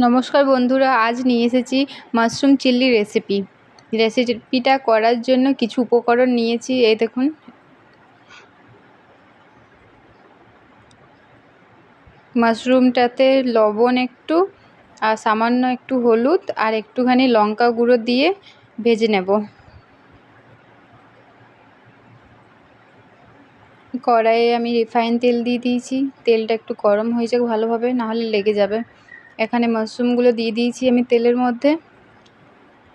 নমস্কার বন্ধুরা, আজ নিয়ে এসেছি মাশরুম চিল্লি রেসিপিটা করার জন্য কিছু উপকরণ নিয়েছি। এই দেখুন, মাশরুমটাতে লবণ একটু আর সামান্য একটু হলুদ আর একটুখানি লঙ্কা গুঁড়ো দিয়ে ভেজে নেব। কড়াইয়ে আমি রিফাইন তেল দিয়ে দিয়েছি। তেলটা একটু গরম হয়ে যাক ভালোভাবে, নাহলে লেগে যাবে। এখানে মাশরুমগুলো দিয়ে দিয়েছি আমি তেলের মধ্যে।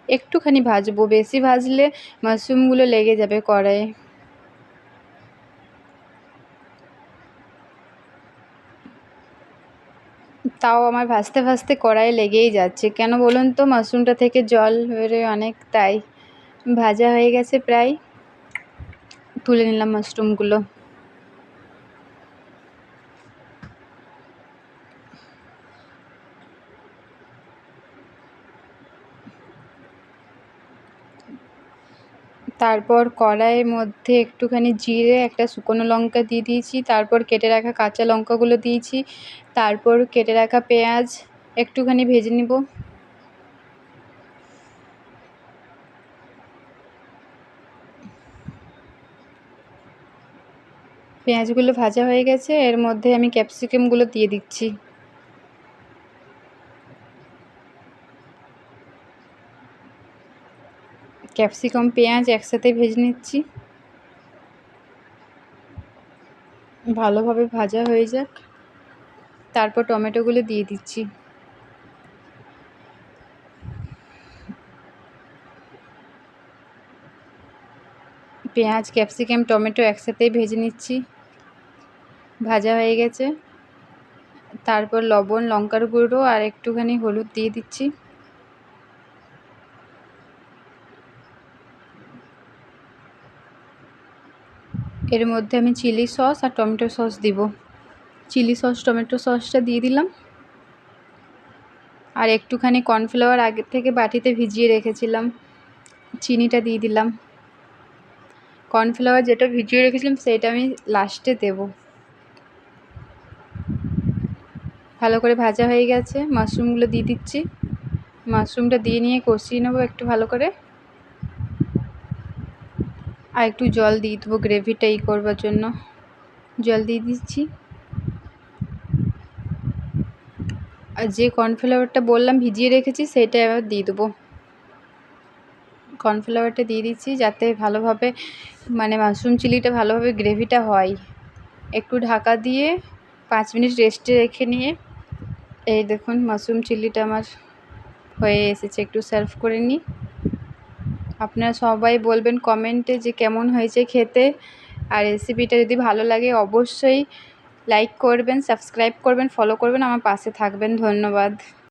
একটুখানি ভাজবো, বেশি ভাজলে মাশরুমগুলো লেগে যাবে কড়াইয়ে। তাও আমার ভাজতে ভাজতে কড়াইয়ে লেগেই যাচ্ছে, কেন বলুন তো? মাশরুমটা থেকে জল বেরোয় অনেক, তাই। ভাজা হয়ে গেছে প্রায়, তুলে নিলাম মাশরুমগুলো। তারপর কড়াইয়ের মধ্যে একটুখানি জিরে, একটা শুকনো লঙ্কা দিয়ে দিয়েছি। তারপর কেটে রাখা কাঁচা লঙ্কাগুলো দিয়েছি। তারপর কেটে রাখা পেঁয়াজ একটুখানি ভেজে নিব। পেঁয়াজগুলো ভাজা হয়ে গেছে, এর মধ্যে আমি ক্যাপসিকামগুলো দিয়ে দিচ্ছি। ক্যাপসিকাম পেঁয়াজ একসাথে ভেজে নিচ্ছি, ভালোভাবে ভাজা হয়ে যাক। তারপর টমেটোগুলো দিয়ে দিচ্ছি। পেঁয়াজ, ক্যাপসিকাম, টমেটো একসাথেই ভেজে নিচ্ছি, ভাজা হয়ে গেছে। তারপর লবণ, লঙ্কার গুঁড়ো আর একটুখানি হলুদ দিয়ে দিচ্ছি। এর মধ্যে আমি চিলি সস আর টমেটো সস দিব। চিলি সস, টমেটো সসটা দিয়ে দিলাম। আর একটুখানি কর্নফ্লাওয়ার আগে থেকে বাটিতে ভিজিয়ে রেখেছিলাম, চিনিটা দিয়ে দিলাম। কর্নফ্লাওয়ার যেটা ভিজিয়ে রেখেছিলাম সেটা আমি লাস্টে দেব। ভালো করে ভাজা হয়ে গেছে, মাশরুমগুলো দিয়ে দিচ্ছি। মাশরুমটা দিয়ে নিয়ে কষিয়ে নেবো একটু ভালো করে। আর একটু জল দিয়ে দেবো গ্রেভিটা করবার জন্য, জল দিয়ে দিচ্ছি। আর যে কর্নফ্লাওয়ারটা বললাম ভিজিয়ে রেখেছি সেটা এবার দিয়ে দেবো। কর্নফ্লাওয়ারটা দিয়ে দিচ্ছি যাতে ভালোভাবে মাশরুম চিলিটা ভালোভাবে গ্রেভিটা হয়। একটু ঢাকা দিয়ে 5 মিনিট রেস্টে রেখে নিয়ে এই দেখুন মাশরুম চিলিটা আমার হয়ে এসেছে। একটু সার্ভ করে নিই। আপনারা সবাই বলবেন কমেন্টে যে কেমন হয়েছে খেতে। আর রেসিপিটা যদি ভালো লাগে অবশ্যই লাইক করবেন, সাবস্ক্রাইব করবেন, ফলো করবেন, আমার পাশে থাকবেন। ধন্যবাদ।